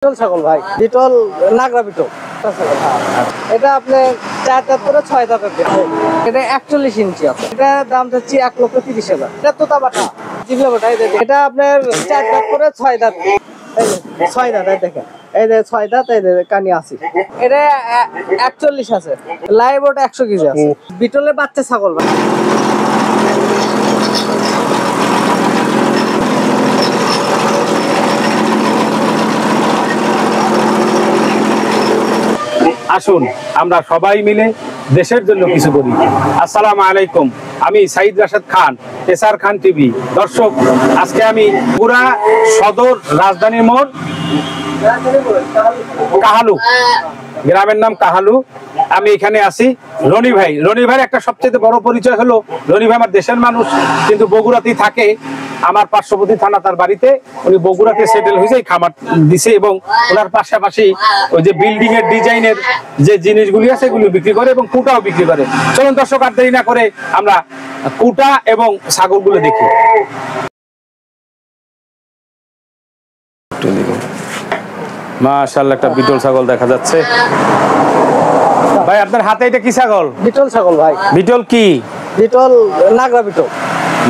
Beetle ছাগল ভাই, beetle নাগরা beetle এটা আপনি 4 দাঁত করে 6 দাঁতের এটা 41 ইঞ্চি আছে। এটা দাম যাচ্ছে 1,30,000। এটা তোতা বাটা জিবলা বাটা। এটা আপনার 4 দাঁত করে 6 দাঁত। 6 দাঁত দেখেন, এই যে 6 দাঁত, এই যে কানি আছে। এটা 41 আছে, লাইভ ওটা 100 কেজি আছে। বিটলের বাচ্চা ছাগল ভাই। আসুন আমরা সবাই মিলে দেশের জন্য কিছু করি। আসসালামু আলাইকুম, আমি সাইদ রাশেদ খান, এসআর খান টিভি। দর্শক, আজকে আমি পুরা সদর রাজধানী মোড় কাহালু, গ্রামের নাম কাহালু। আমি এখানে আছি রনি ভাই। রনি ভাইয়ের একটা সবচেয়ে বড় পরিচয় হলো, রনি ভাই আমার দেশের মানুষ, কিন্তু বগুড়াতেই থাকে। আমার পার্শ্ববর্তী থানা তার বাড়িতে, উনি বগুড়াতে সেটেল হয়েছে, খামার দিছে এবং ওনার পাশাপাশি ওই যে বিল্ডিং এর ডিজাইনের যে জিনিসগুলি আছে এগুলো বিক্রি করে এবং কুটাও বিক্রি করে। চলুন দর্শক, আর দেরি না করে আমরা কুটা এবং ছাগলগুলো দেখি। মাশাআল্লাহ, একটা বিটল ছাগল দেখা যাচ্ছে। ভাই আপনার হাতে এটা কি ছাগল? বিটল ছাগল ভাই। বিটল কি? বিটল নাগরা বিটল।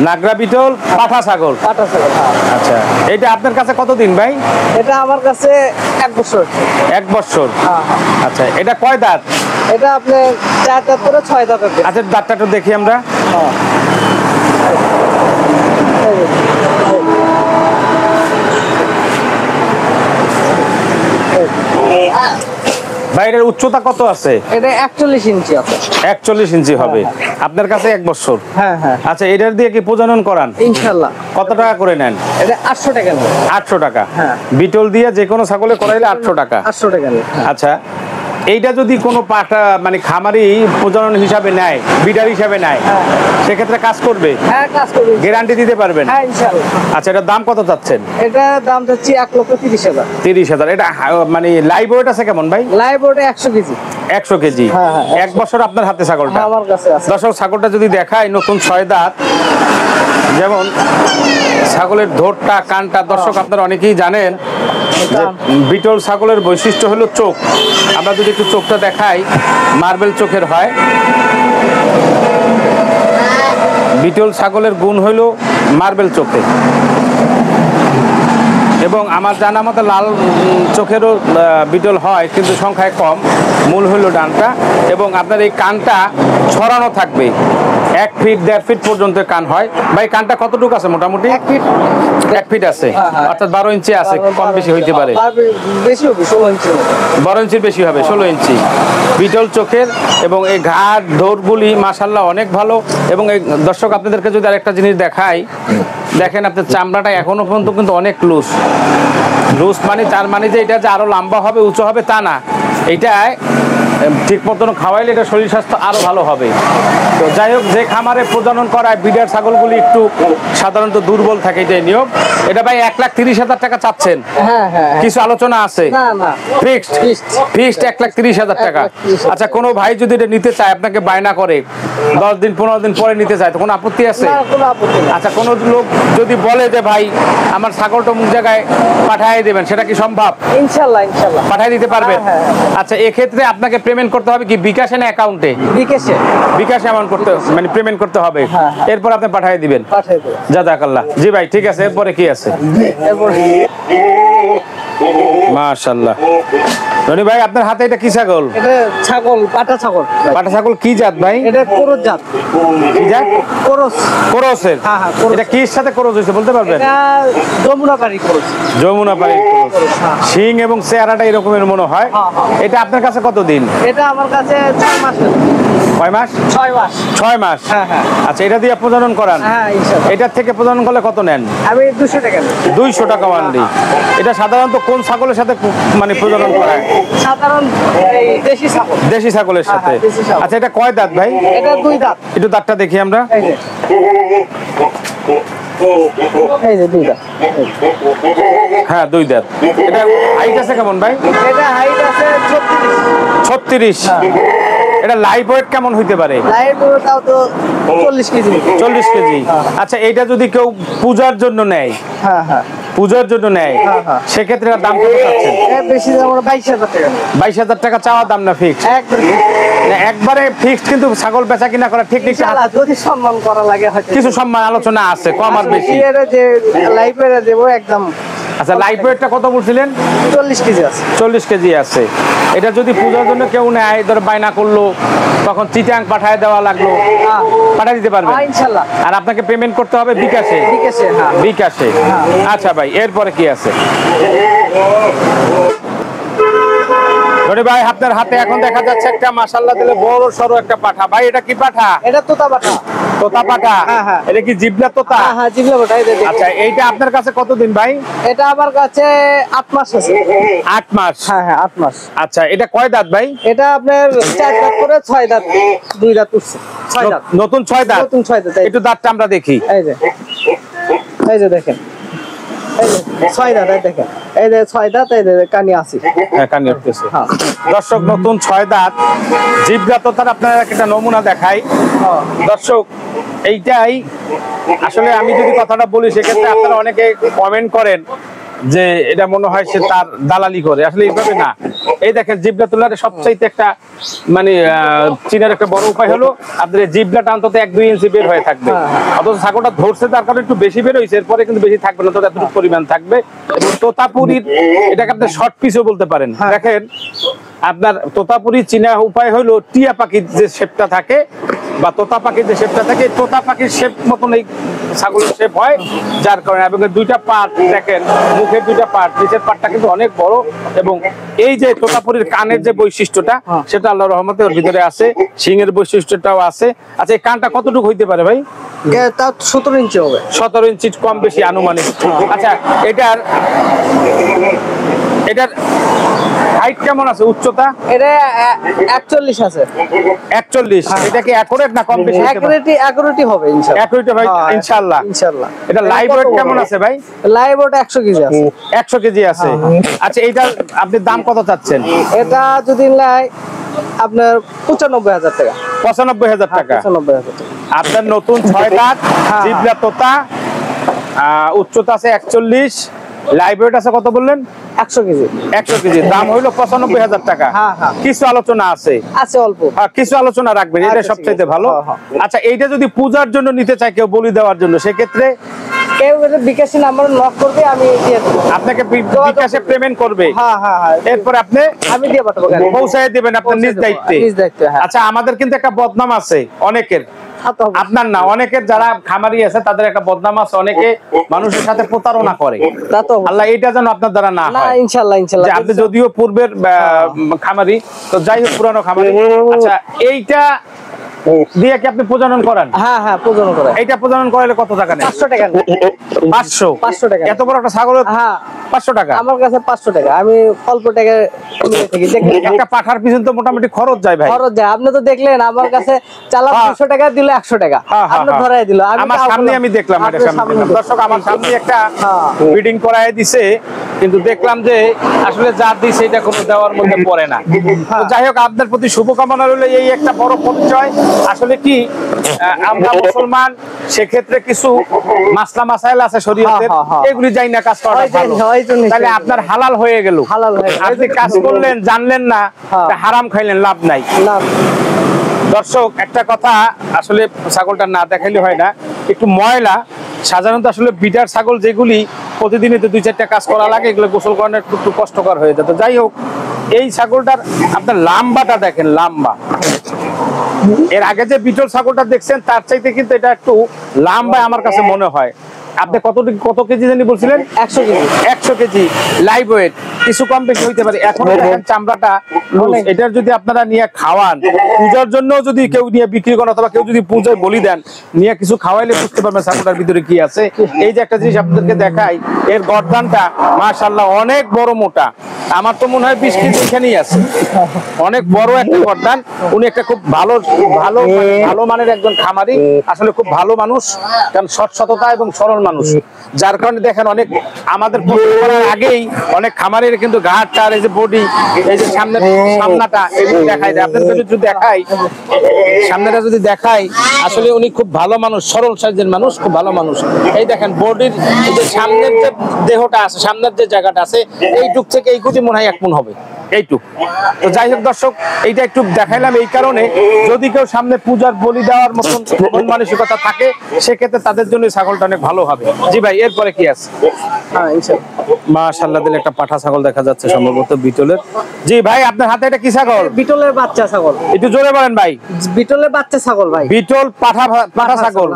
নাগরা বিটল পাঠা ছাগল। পাঠা ছাগল। আচ্ছা, এটা আপনার কাছে কতদিন ভাই? এটা আমার কাছে 1 বছর। 1 বছর। হ্যাঁ। আচ্ছা, এটা কয় দাঁত? এটা আপনি 4 দাঁত করে 6 দাঁতের। আচ্ছা, দাঁতটা একটু দেখি আমরা। বাইরের উচ্চতা কত আছে? এটা 41 ইঞ্চি আছে। 41 ইঞ্চি হবে। আপনার কাছে 1 বছর। হ্যাঁ হ্যাঁ। আচ্ছা, এটার দিয়ে কি প্রজনন করান? ইনশাআল্লাহ। কত টাকা করে নেন? এটা 800 টাকা নেন। 800 টাকা। হ্যাঁ। বিটল দিয়ে যে কোনো ছাগলে করাইলে 800 টাকা। 800 টাকা নেন। আচ্ছা, এইটা যদি কোনো পাঠা মানে খামারি প্রজনন হিসাবে নেয়, বিডার হিসাবে নেয়, সেক্ষেত্রে কাজ করবে? হ্যাঁ, কাজ করবে। গ্যারান্টি দিতে পারবেন? হ্যাঁ, ইনশাআল্লাহ। আচ্ছা, এটার দাম কত চাচ্ছেন? এটা দাম যাচ্ছে 1,30,000। 30,000। এটা মানে লাইভ ওয়েট আছে কেমন ভাই? লাইভ ওটা 100 কেজি। 100 কেজি। হ্যাঁ, হ্যাঁ, 1 বছর আপনার হাতে ছাগলটা? আমার কাছে আছে। দর্শক, ছাগলটা যদি দেখায়, নতুন 6 দাঁত, যেমন ছাগলের ধোরটা, কানটা, দর্শক আপনারা অনেকেই জানেন যে বিটল ছাগলের বৈশিষ্ট্য হলো চোখ। আমরা যদি একটু চোখটা দেখাই, মার্বেল চোখের হয়। বিটল ছাগলের গুণ হলো মার্বেল চোখে, এবং আমার জানা মতো লাল চোখেরও বিটল হয়, কিন্তু সংখ্যায় কম। মূল হলো ডানটা, এবং আপনার এই কানটা ছড়ানো থাকবে। 1 ফিট 1.5 ফিট পর্যন্ত কান হয়। ভাই, কানটা কতটুকু আছে মোটামুটি? 1 ফিট আছে, অর্থাৎ 12 ইঞ্চি আছে। কম বেশি হইতে পারে, বেশি হবে 16 ইঞ্চি। 12 ইঞ্চির বেশি হবে, 16 ইঞ্চি বিটল চোখের। এবং এই ঘাট ধোরগুলি মাশাআল্লাহ অনেক ভালো। এবং এই দর্শক, আপনাদেরকে যদি আরেকটা জিনিস দেখাই, দেখেন আপনার চামড়াটা এখনো পর্যন্ত কিন্তু অনেক লুজ। লুজ মানে তার মানে যে এটা যে আরো লম্বা হবে, উঁচু হবে, তা না। এইটায় ঠিক মতন খাওয়াইলে এটা শরীর স্বাস্থ্য আরো ভালো হবে। তো যাই হোক, যে খামারে প্রজনন করায় বিডার ছাগলগুলি একটু সাধারণত দুর্বল থাকে, এটাই নিয়ম। এটা ভাই 1,30,000 টাকা চাচ্ছেন? হ্যাঁ হ্যাঁ। কিছু আলোচনা আছে? না না, ফিক্সড 1,30,000 টাকা। আচ্ছা, কোনো ভাই যদি এটা নিতে চায়, আপনাকে বায়না করে 10 দিন 15 দিন পরে নিতে চায়, তো কোনো আপত্তি আছে? না, কোনো আপত্তি নেই। আচ্ছা, কোনো লোক যদি বলে যে ভাই আমার ছাগলটা অমুক জায়গায় পাঠিয়ে দেবেন, সেটা কি সম্ভব? ইনশাআল্লাহ ইনশাআল্লাহ পাঠিয়ে দিতে পারবেন? হ্যাঁ, আচ্ছা, এক্ষেত্রে আপনাকে পেমেন্ট করতে হবে কি বিকাশে না অ্যাকাউন্টে? বিকাশে। বিকাশে অ্যামাউন্ট করতে, মানে পেমেন্ট করতে হবে। হ্যাঁ। এরপর আপনি পাঠিয়ে দিবেন। পাঠিয়ে দেব। জাযাকাল্লাহ। জি ভাই, ঠিক আছে। এরপরে কি আছে? এরপর মাশাআল্লাহ। রনি ভাই, আপনার হাতে এটা কি ছাগল? এটা ছাগল, পাটা ছাগল। পাঠা ছাগল কি জাত ভাই? এটা কোরস জাত। কি জাত? কোরস। কোরসের? হ্যাঁ হ্যাঁ, কোরস। এটা কির সাথে কোরস হয়েছে বলতে পারবেন? এটা যমুনাপাড়ি কোরস। যমুনাপাড়ি কোরস। হ্যাঁ। শিং এবং চেহারাটা এরকমের মনে হয়। হ্যাঁ, হ্যাঁ। এটা আপনার কাছে কতদিন? এটা আমার কাছে 6 মাস। কয় মাস? 6 মাস। 6 মাস। হ্যাঁ হ্যাঁ। আচ্ছা, এটা দিয়ে প্রজনন করান? হ্যাঁ, ইনশাআল্লাহ। এটার থেকে প্রজনন করলে কত নেন? আমি 200 টাকা নেই। 200 টাকা মানলি। এটা সাধারণত কোন ছাগলের সাথে মানে প্রজনন করায়? সাধারণ এই দেশি ছাগল। দেশি ছাগলের হ্যাঁ, সাথে। হ্যাঁ, দেশি ছাগল। আচ্ছা, এটা কয় দাঁত ভাই? এটা 2 দাঁত। একটু দাঁতটা দেখি আমরা। এই যে 2 দাঁত। হ্যাঁ, 2 দাঁত। এটা হাইট আছে কেমন ভাই? এটা হাইট আছে 36। 36। এটা লাইভ ওয়েট কেমন হইতে পারে? লাইভ তাও তো 40 কেজি। 40 কেজি। আচ্ছা, এইটা যদি কেউ পূজার জন্য নেয়, হ্যাঁ হ্যাঁ, পূজার জন্য নেয়, হ্যাঁ, হ্যাঁ। সেক্ষেত্রে এর দাম কত চাচ্ছেন? বেশি আমরা 22,000 টাকা 22,000 টাকা চাওয়া দাম না ফিক্সড? একবারে ফিক্সড, কিন্তু ছাগল বেচা কিনা করা ঠিক ঠিক ইনশাআল্লাহ যদি সম্মান করা লাগে হয়তো কিছু সম্মান আলোচনা আছে, কম আর বেশি। যে লাইভে দেবো একদম। আচ্ছা, লাইভ ওয়েটটা কত বলছিলেন? 40 কেজি আছে। 40 কেজি আছে। এটা যদি পূজার জন্য কেউ নেয়, ধর বায়না করলো, তখন চিটাং পাঠায় দেওয়া লাগলো, পাঠিয়ে দিতে পারবেন ইনশাআল্লাহ। আর আপনাকে পেমেন্ট করতে হবে বিকাশে? বিকাশে, হ্যাঁ। বিকাশে। আচ্ছা ভাই, এরপরে কি আছে? ধরে ভাই, আপনার হাতে এখন দেখা যাচ্ছে একটা মাশাআল্লাহ দিলে বড় সরো একটা পাঠা। ভাই এটা কি পাঠা? এটা তোতা পাঠা। তোতা পাঠা? হ্যাঁ, হ্যাঁ। এটা কি জিবলা তোতা? হ্যাঁ, হ্যাঁ, জিবলা পাঠা। আচ্ছা, এইটা আপনার কাছে কতদিন ভাই? এটা আমার কাছে 8 মাস আছে। 8 মাস? হ্যাঁ, হ্যাঁ, 8 মাস। আচ্ছা, এটা কয় দাঁত ভাই? এটা আপনার 4 দাঁত করে 6 দাঁত, 2 দাঁত উঠছে। 6 দাঁত। নতুন 6 দাঁত? নতুন 6 দাঁত। একটু দাঁতটা আমরা দেখি। এই যে দেখেন, এই যে 6 দাঁত, এই দেখেন, এই যে 6 দাঁত, এই যে কানি আছে। হ্যাঁ, কানি উঠতেছে। হ্যাঁ। দর্শক, নতুন 6 দাঁত জিবলা তোতার আপনার একটা নমুনা দেখাই। দর্শক, এইটাই আসলে আমি যদি কথাটা বলি, সেক্ষেত্রে আপনারা অনেকে কমেন্ট করেন যে এটা মনে হয় সে তার দালালি করে। আসলে এইভাবে না। এই দেখেন, জিবলা তোলার সবচাইতে একটা মানে চীনের একটা বড় উপায় হলো আপনার জিবলাটা অন্তত 1-2 ইঞ্চি বের হয়ে থাকবে। অথচ ছাগলটা ধরছে তার কারণে একটু বেশি বের হয়েছে, এরপরে কিন্তু বেশি থাকবে না, তো এতটুকু পরিমাণ থাকবে। এবং তোতাপুরির এটাকে আপনি শর্ট পিসও বলতে পারেন। দেখেন, আপনার তোতাপুরি চীনা উপায় হলো টিয়া পাখির যে শেপটা থাকে বা তোতা পাখির যে শেপটা থাকে, তোতা পাখির শেপ মতন এই ছাগলের শেপ হয়, যার কারণে। এবং দুইটা পার্ট দেখেন, মুখের দুইটা পার্ট, নিচের পার্টটা কিন্তু অনেক বড়। এবং এই যে তোতাপুরির কানের যে বৈশিষ্ট্যটা, সেটা আল্লাহর রহমতে ওর ভিতরে আছে, শিংয়ের বৈশিষ্ট্যটাও আছে। আচ্ছা, এই কানটা কতটুকু হইতে পারে ভাই? তা 17 ইঞ্চি হবে। 17 ইঞ্চি কম বেশি আনুমানিক। আচ্ছা, এটার হাইট কেমন আছে, উচ্চতা? এটা 41 আছে। 41? এটা কি অ্যাকুরেট না কম বেশি? অ্যাকুরেটই হবে ইনশাআল্লাহ। অ্যাকুরেট ভাই, ইনশাআল্লাহ। ইনশাআল্লাহ। এটা লাইভ ওয়েট কেমন আছে ভাই? লাইভ ওয়েট 100 কেজি আছে। 100 কেজি আছে। আচ্ছা, এইটার আপনি দাম কত চাচ্ছেন? এটা যদি লাই আপনার 95,000 টাকা। 95,000 টাকা? 95,000 টাকা। আপনার নতুন 6 দাঁত জিবলা তোতা, উচ্চতা আছে 41, লাইভ ওয়েট আছে কত বললেন? 100 কেজি। 100 কেজি, দাম হইলো 95,000 টাকা। হ্যাঁ, হ্যাঁ। কিছু আলোচনা আছে? আছে অল্প। কিছু আলোচনা রাখবেন, এটা সবচাইতে ভালো। আচ্ছা, এইটা যদি পূজার জন্য নিতে চায় কেউ, বলি দেওয়ার জন্য, সেক্ষেত্রে কেউ বিকাশে নাম্বার নক করবে, আমি দিয়ে দেব। আপনাকে বিকাশে পেমেন্ট করবে? হ্যাঁ, হ্যাঁ, হ্যাঁ। এরপর আপনি আমি দিয়ে পাঠাবো, পৌঁছায় দিবেন আপনার নিজ দায়িত্বে? নিজ দায়িত্বে, হ্যাঁ। আচ্ছা, আমাদের কিন্তু একটা বদনাম আছে অনেকের, আপনার না, অনেকের যারা খামারি আছে তাদের একটা বদনাম আছে, অনেকে মানুষের সাথে প্রতারণা করে। আল্লাহ এটা যেন আপনার দ্বারা না হয়। ইনশাআল্লাহ, ইনশাআল্লাহ। যে আপনি যদিও পূর্বের খামারি, তো যাই হোক পুরানো খামারি। আচ্ছা, এইটা দিয়ে কি আপনি প্রজনন করান? হ্যাঁ, হ্যাঁ, প্রজনন করাই। এইটা প্রজনন করালে কত টাকা নেয়? 500 টাকা। 500 টাকা। এত বড় একটা ছাগল? হ্যাঁ, 500 টাকা। আমার কাছে 500 টাকা। আমি অল্প টাকা নিয়ে থাকি। একটা পাঠার পিছন তো মোটামুটি খরচ যায় ভাই। খরচ যায়, আপনি তো দেখলেন আমার কাছে চালান 200 টাকা দিল, 100 টাকা আপনি ধরাই দিল। আমার সামনে আমি দেখলাম, দর্শক আমার সামনে একটা ব্রিডিং করায় দিছে, কিন্তু দেখলাম যে আসলে যা দিছে এটা কোনো দেওয়ার মধ্যে পড়ে না। তো যাই হোক, আপনার প্রতি শুভকামনা রইল। এই একটা বড় পরিচয়। আসলে কি, আমরা মুসলমান, সেক্ষেত্রে কিছু মাসলা মাসাইল আছে শরীয়তের, এগুলি যাই না কাজ করা ভালো। তাহলে আপনার হালাল হয়ে গেল। আপনি কাজ করলেন, জানলেন না, হারাম খাইলেন, লাভ নাই। দর্শক, একটা কথা, আসলে ছাগলটা না দেখাইলে হয় না, একটু ময়লা। সাধারণত আসলে বিটার ছাগল যেগুলি প্রতিদিনই তো 2-4টা কাজ করা লাগে, এগুলো গোসল করানো একটু কষ্টকর হয়ে যেত। যাই হোক, এই ছাগলটার আপনার লাম্বাটা দেখেন, লাম্বা। এর আগে যে বিটল ছাগলটা দেখছেন তার চাইতে কিন্তু এটা একটু লম্বা আমার কাছে মনে হয়। আপনি কত কেজি জানি বলছিলেন? 100 কেজি। 100 কেজি লাইভ ওয়েট, কিছু কম বেশি হইতে পারে। এখন দেখেন চামড়াটা, এটার যদি আপনারা নিয়ে খাওয়ান, পূজার জন্য যদি কেউ নিয়ে বিক্রি করেন, অথবা কেউ যদি পূজায় বলি দেন, নিয়ে কিছু খাওয়াইলে বুঝতে পারবেন ছাগলটার ভিতরে কি আছে। এই যে একটা জিনিস আপনাদেরকে দেখাই, এর গর্দানটা মাশাআল্লাহ অনেক বড় মোটা। আমার তো মনে হয় 20 কেজি এখানেই আছে। অনেক বড় একটা গর্দান। উনি একটা খুব ভালো মানের একজন খামারি, আসলে খুব ভালো মানুষ, কারণ সৎসততা এবং সরল মানুষ, যার কারণে দেখেন অনেক আমাদের প্রস্তুত করার আগেই অনেক খামারের কিন্তু ঘাট টার এই যে বডি, এই যে সামনাটা এগুলো দেখাই দেয়। আপনাদের যদি দেখাই সামনেটা যদি দেখাই, আসলে উনি খুব ভালো মানুষ, সরল সাইজের মানুষ, খুব ভালো মানুষ। এই দেখেন বডির এই যে সামনের যে দেহটা আছে, সামনের যে জায়গাটা আছে, এইটুক থেকে এই গুটি মনে হয় 1 মণ হবে এইটুক। তো যাই হোক দর্শক, এইটা একটু দেখাইলাম এই কারণে, যদি কেউ সামনে পূজার বলি দেওয়ার মতন মন মানসিকতা থাকে, সেক্ষেত্রে তাদের জন্য ছাগলটা অনেক ভালো হবে। জি ভাই, এরপরে কি আছে? মাশাআল্লাহ, দিলে একটা পাঠা ছাগল দেখা যাচ্ছে, সম্ভবত বিটলের। জি ভাই, আপনার হাতে এটা কি ছাগল? বিটলের বাচ্চা ছাগল। একটু জোরে বলেন ভাই। বিটলের বাচ্চা ছাগল ভাই। বিটল পাঠা ছাগল।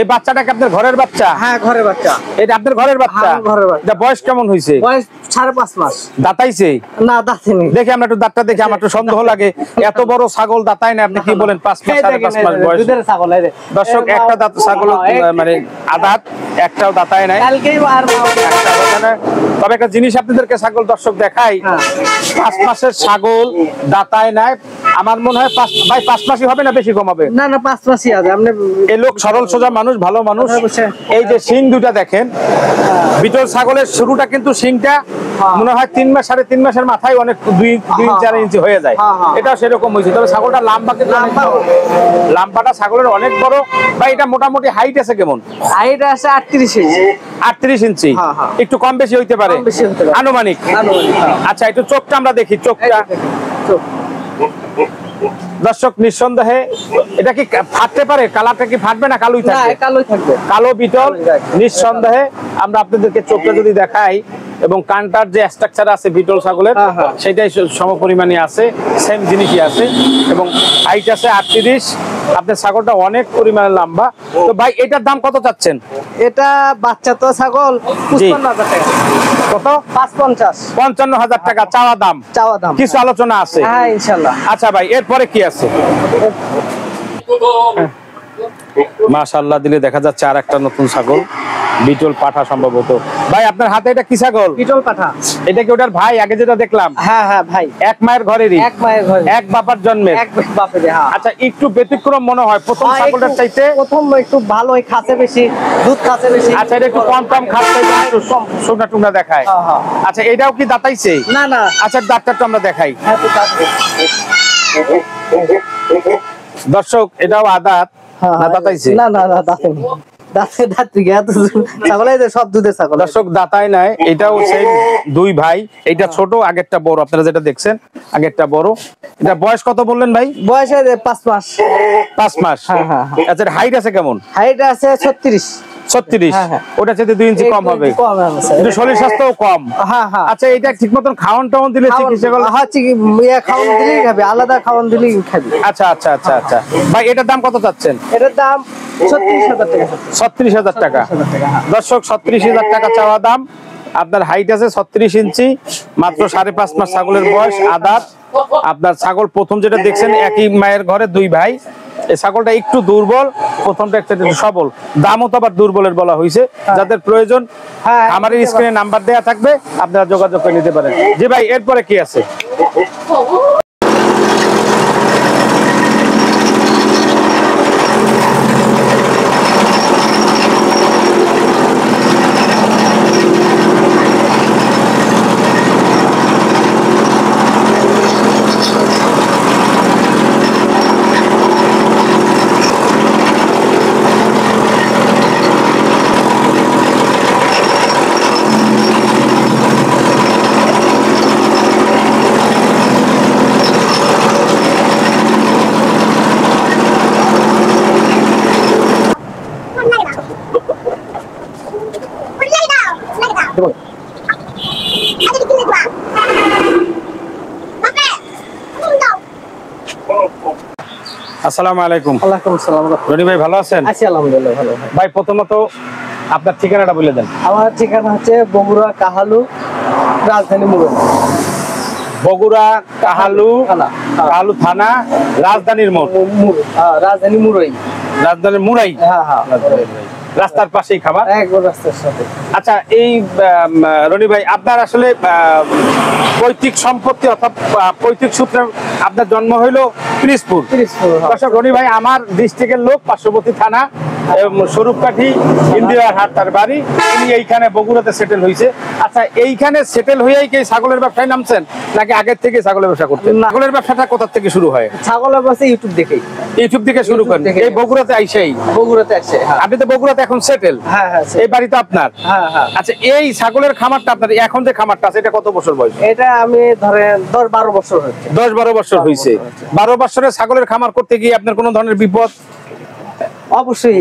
এই বাচ্চাটা কি আপনার ঘরের বাচ্চা? হ্যাঁ, ঘরের বাচ্চা। এটা আপনার ঘরের বাচ্চা? হ্যাঁ, ঘরের বাচ্চা। এটা বয়স কেমন হয়েছে? বয়স 5.5 মাস। দাঁতাইছে? না, দাঁতেনি। দেখি আমরা একটু দাঁতটা দেখি, আমার একটু সন্দেহ লাগে, এত বড় ছাগল দাঁতায় না। আপনি কি বলেন? 5 মাস 5.5 মাস বয়স। দুধের ছাগল। দর্শক, একটা দাঁত ছাগল মানে আদাত, একটাও দাঁতায় নাই। কালকেই আর তবে একটা জিনিস আপনাদেরকে ছাগল দর্শক দেখাই, 5 মাসের ছাগল দাঁতায় নাই। আমার মনে হয় 5 মাসই হবে না, বেশি কম হবে? না, 5 মাসই আছে। আপনি এই লোক সরল সোজা মানুষ, ভালো মানুষ। এই যে শিং দুটা দেখেন, বিটল ছাগলের শুরুটা কিন্তু শিংটা মনে হয় 3 মাস 3.5 মাসের মাথায় অনেক 2-4 ইঞ্চি হয়ে যায়। এটা সেরকম হয়েছে। তবে ছাগলটা লম্বা, কিন্তু লম্বাটা ছাগলের অনেক বড়। বা এটা মোটামুটি হাইট আছে কেমন? হাইট আছে 38 ইঞ্চি। 38 ইঞ্চি, একটু কম বেশি হইতে পারে আনুমানিক। আচ্ছা, একটু চোখটা আমরা দেখি, চোখটা। দর্শক, নিঃসন্দেহে এটা কি ফাটতে পারে? কালারটা কি ফাটবে না কালোই থাকবে? কালোই থাকবে। কালো বিটল নিঃসন্দেহে। আমরা আপনাদেরকে চোখটা যদি দেখাই, এবং কানটার যে স্ট্রাকচার আছে বিটল ছাগলের, সেটাই সমপরিমাণে আছে, সেম জিনিসই আছে। এবং হাইট আছে 38। আপনার ছাগলটা অনেক পরিমাণে লম্বা। তো ভাই, এটার দাম কত চাচ্ছেন? এটা বাচ্চা তো ছাগল 55,000 টাকা। কত? 55,000 টাকা চাওয়া দাম। কিছু আলোচনা আছে? হ্যাঁ, ইনশাআল্লাহ। আচ্ছা ভাই, এরপরে কি আছে? মাশাআল্লাহ, দিলে দেখা যাচ্ছে আর একটা নতুন ছাগল, বিটল পাঠা সম্ভবত। ভাই, আপনার হাতে এটা কি ছাগল? বিটল পাঠা। এটা কি ওটার ভাই? আগে যেটা দেখলাম। হ্যাঁ হ্যাঁ ভাই, এক মায়ের ঘরেরই? এক মায়ের ঘরে, এক বাবার জন্মে, এক বাপের। হ্যাঁ। আচ্ছা, একটু ব্যতিক্রম মনে হয় প্রথম ছাগলটার চাইতে। প্রথম একটু ভালো, খাসে বেশি, দুধ খাসে বেশি। আচ্ছা, এটা একটু কম খাচ্ছে, একটু সোনা টুনা দেখায়। আচ্ছা, এটাও কি দাঁতাইছে? না না। আচ্ছা, দাঁতটা তো আমরা দেখাই। হ্যাঁ, তো দাঁত। দর্শক, এটাও আদাত না দাঁতাইছে? না না না, দাঁতেনি। সব দুধের ছাগল। দর্শক, দাঁতায় নাই। এটাও সেই 2 ভাই। এইটা ছোট, আগেরটা বড়। আপনারা যেটা দেখছেন, আগেরটা বড়। এটা বয়স কত বললেন ভাই? বয়স 5 মাস। 5 মাস। আচ্ছা, হাইট আছে কেমন? হাইট আছে 36। 36? ওটা চাইতে 2 ইঞ্চি কম হবে। একটু শরীর স্বাস্থ্যও কম। আচ্ছা, এটা ঠিক মতন খাওয়ান টাউন দিলে চিকিৎসা খাওয়ান দিলেই খাবে, আলাদা খাওয়ান দিলেই খাবে। আচ্ছা আচ্ছা আচ্ছা আচ্ছা ভাই, এটার দাম কত চাচ্ছেন? এটার দাম 36,000 টাকা। 36,000 টাকা। দর্শক, 36,000 টাকা চাওয়া দাম। আপনার হাইট আছে 36 ইঞ্চি, মাত্র 5.5 মাস ছাগলের বয়স, আদাত। আপনার ছাগল প্রথম যেটা দেখছেন, একই মায়ের ঘরে 2 ভাই। এই ছাগলটা একটু দুর্বল, প্রথমটা একটু সবল। দামও তো আবার দুর্বলের বলা হয়েছে। যাদের প্রয়োজন, আমাদের স্ক্রিনে নাম্বার দেওয়া থাকবে, আপনারা যোগাযোগ করে নিতে পারেন। জি ভাই, এরপরে কি আছে? আসসালামু আলাইকুম। ওয়ালাইকুম আসসালাম। রনি ভাই, ভালো আছেন? আছি আলহামদুলিল্লাহ, ভালো। ভাই, প্রথমত আপনার ঠিকানাটা বলে দেন। আমার ঠিকানা হচ্ছে বগুড়া কাহালু, রাজধানী মুরই। বগুড়া কাহালু থানা, রাজধানীর মোড়। রাজধানী মুরই। রাজধানীর মুরাই? হ্যাঁ হ্যাঁ, রাস্তার পাশেই খাবার, একবার রাস্তার সাথে। আচ্ছা, এই রনি ভাই, আপনার আসলে পৈতৃক সম্পত্তি অর্থাৎ পৈতৃক সূত্রে আপনার জন্ম হইলো পিরিজপুর। দর্শক, রনি ভাই আমার ডিস্ট্রিক্টের লোক, পার্শ্ববর্তী থানা। স্বরূপকাঠি ইন্দিরা হাট তার বাড়ি, উনি এইখানে বগুড়াতে সেটেল হয়েছে। আচ্ছা, এইখানে সেটেল হয়েই কি ছাগলের ব্যবসায় নামছেন নাকি আগের থেকে ছাগলের ব্যবসা করতেন? না। ছাগলের ব্যবসাটা কোথা থেকে শুরু হয়? ছাগলের ব্যবসা ইউটিউব দেখেই। ইউটিউব থেকে শুরু করেন? দেখে। এই বগুড়াতে আইসেই? বগুড়াতে আসে। হ্যাঁ আপনি তো বগুড়াতে এখন সেটেল, হ্যাঁ হ্যাঁ এই বাড়ি তো আপনার। হ্যাঁ হ্যাঁ। আচ্ছা, এই ছাগলের খামারটা আপনার এখন যে খামারটা আছে, এটা কত বছর বয়স? এটা আমি ধরেন 10-12 বছর হচ্ছে। 10-12 বছর হয়েছে। বছর হয়েছে। 12 বছরের ছাগলের খামার করতে গিয়ে আপনার কোনো ধরনের বিপদ, অবশ্যই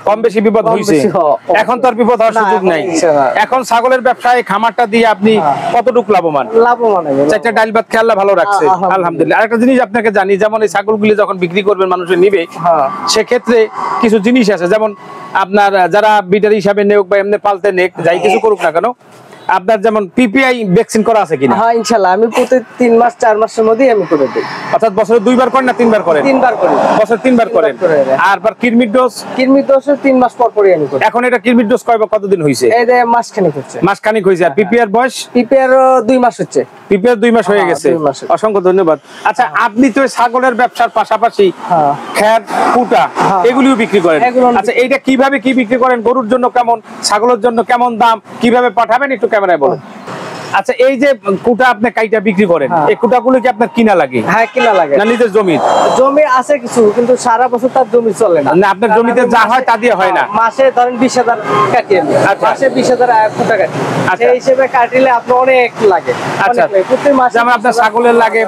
কম বেশি বিপদ কম হয়েছে? বেশি এখন তো আর বিপদ হওয়ার না, সুযোগ এখন নাই। ইনশাআল্লাহ। এখন ছাগলের ব্যবসায় খামারটা দিয়ে আপনি কতটুকু লাভবান? লাভবান হবে। চারটা ডাল ভাত খেয়ে আল্লাহ ভালো রাখছে, আলহামদুলিল্লাহ। আলহামদুলিল্লাহ। আরেকটা জিনিস আপনাকে জানি, যেমন এই ছাগলগুলি যখন বিক্রি করবেন, মানুষের নিবে, হ্যাঁ। সেক্ষেত্রে কিছু জিনিস আছে, যেমন আপনার যারা বিটার হিসাবে নেক বা এমনি পালতে নেক, যাই কিছু করুক না কেন, আপনার যেমন পিপিআই ভ্যাকসিন করা আছে কিনা? হ্যাঁ ইনশাআল্লাহ, আমি প্রতি 3 মাস 4 মাসের মধ্যেই আমি করে দিই। অর্থাৎ বছরে 2 বার করেন না 3 বার করেন? 3 বার করি। বছরে 3 বার করেন। 3 বার করে। আর কৃমির ডোজ? কৃমি দোষে 3 মাস পর পরই আমি করি। এখন এটা কৃমির ডোজ কতদিন হয়েছে? এই যে মাসখানেক হচ্ছে। মাসখানিক হয়েছে। আর পিপিআর বয়স? পিপিআর 2 মাস হচ্ছে। পিপিআর 2 মাস হয়ে হ্যাঁ, গেছে। 2 মাস। অসংখ্য ধন্যবাদ। আচ্ছা, আপনি তো এই ছাগলের ব্যবসার পাশাপাশি হ্যাঁ। খ্যার, কুটা হ্যাঁ। এগুলিও বিক্রি করেন। এগুলো আচ্ছা, এইটা কিভাবে কি বিক্রি করেন? গরুর জন্য কেমন, ছাগলের জন্য কেমন দাম, কিভাবে পাঠাবেন একটু ক্যামেরায় বলুন। আচ্ছা, এই যে কুটা আপনি কাইটা বিক্রি করেন, হ্যাঁ। এই কুটাগুলো কি আপনার কিনা লাগে হ্যাঁ কিনা লাগে। না নিজের জমির? জমি আছে কিছু, কিন্তু সারা বছর তার জমি চলে না। না, আপনার কারণ জমিতে আমি যা হয় তা দিয়ে হয় না। মাসে ধরেন 20,000 কাটি আমি। আচ্ছা। মাসে 20,000 টাকা কাটি। আচ্ছা। সেই হিসেবে কাটিলে আপনার অনেক লাগে। আচ্ছা, অনেক লাগে। প্রতি মাসে যেমন আপনার 20,000 ছাগলের লাগে,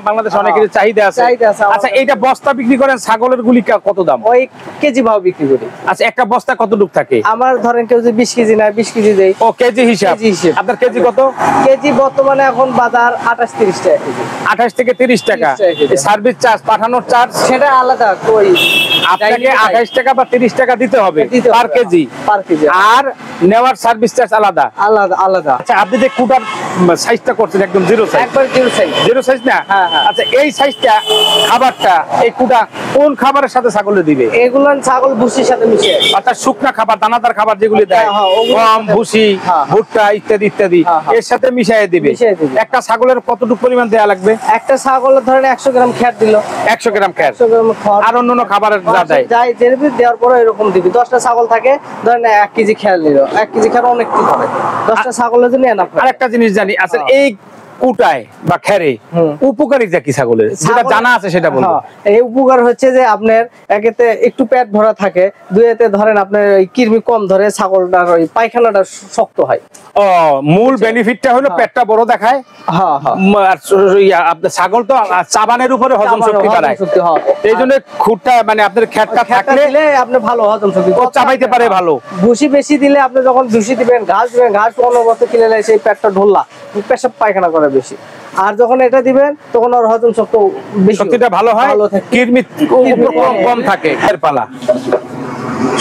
বাংলাদেশে অনেকের চাহিদা আছে। চাহিদা আছে। আচ্ছা, এইটা বস্তা বিক্রি করেন, ছাগলের গুলি কত দাম? ওই কেজি ভাও বিক্রি করি। আচ্ছা, একটা বস্তা কতটুক থাকে? আমার ধরেন কেউ যদি 20 কেজি নেয়, 20 কেজি দেয়। ও কেজি হিসাব? কেজি হিসেব। আপনার কেজি কত? কেজি বর্তমানে এখন বাজার 28-30 টাকা কেজি। 28 থেকে 30 টাকা। 30 টাকা কেজি। সার্ভিস চার্জ, পাঠানোর চার্জ সেটা আলাদা। ওই আপনাকে 28 টাকা বা 30 টাকা দিতে হবে দিতে হবে। পার কেজি। পার কেজি। আর নেওয়ার সার্ভিস চার্জ আলাদা। আলাদা আলাদা। আচ্ছা, আপনি যে কুটার সাইজটা করছেন একদম জিরো সাইজ, একবার 0 সাইজ। জিরো সাইজ না? হ্যাঁ, হ্যাঁ। আচ্ছা, এই সাইজটা খাবারটা, এই কুটা কোন খাবারের সাথে ছাগলে দিবে? এগুলো ছাগল ভুসির সাথে মিশিয়ে। অর্থাৎ শুকনা খাবার, দানাদার খাবার যেগুলি দেয়, হ্যাঁ, ওগুলোর গম, সাথে- ভুসি, হ্যাঁ। ভুট্টা ইত্যাদি ইত্যাদি, হ্যাঁ, হ্যাঁ। এর সাথে মিশিয়ে দিবে। মিশিয়ে দিবে। একটা ছাগলের কতটুকু পরিমাণ দেয়া লাগবে? একটা ছাগলের ধরেন 100 গ্রাম খ্যার দিল, 100 গ্রাম খ্যার 100 গ্রাম খড় আর অন্যান্য খাবারের যা দেয়। যাই যেরকম দেওয়ার পরে এরকম দিবি। 10টা ছাগল থাকে, ধরেন 1 কেজি খ্যার নিল। 1 কেজি খ্যার অনেক কি হবে, 10টা ছাগলের জন্য এনাফ। আরেকটা জিনিস জানি, আসলে এই কুটায় বা খেরে হুম। উপকারিতা কি ছাগলের, যেটা ছাগলের- জানা আছে সেটা বলুন। হ্যাঁ, এই উপকার হচ্ছে যে আপনার একেতে একটু পেট ভরা থাকে, দুইতে ধরেন আপনার ওই কৃমি কম ধরে, ছাগলটার ওই পায়খানাটা শক্ত হয়। ও, মূল বেনিফিটটা হলো পেটটা বড় দেখায়। হ্যাঁ হ্যাঁ। আর আপনার ছাগল তো চাবানের উপরে হজম শক্তি বাড়ায়। শক্তি হয়। এই জন্য খুঁটটা মানে আপনার খ্যারটা খ্যারটা থাকলে দিলে আপনি ভালো হজম শক্তি। ও চাবাইতে পারে ভালো। ভুসি বেশি দিলে আপনি যখন ভুসি দিবেন, ঘাস দিবেন, ঘাস অনবরত কিনে নেয়, সেই পেটটা ঢোলা, পেশাব পায়খানা করে বেশি। আর যখন এটা দিবেন তখন ওর হজম শক্তি বেশি, শক্তিটা ভালো হয়, থাকে। কৃমি উপক্রম কম থাকে। এর পালা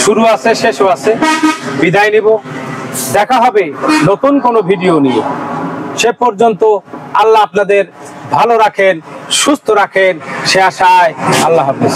শুরু আছে, শেষও আছে। বিদায় নিব, দেখা হবে নতুন কোনো ভিডিও নিয়ে। সে পর্যন্ত আল্লাহ আপনাদের ভালো রাখেন, সুস্থ রাখেন, সে আশায় আল্লাহ হাফেজ।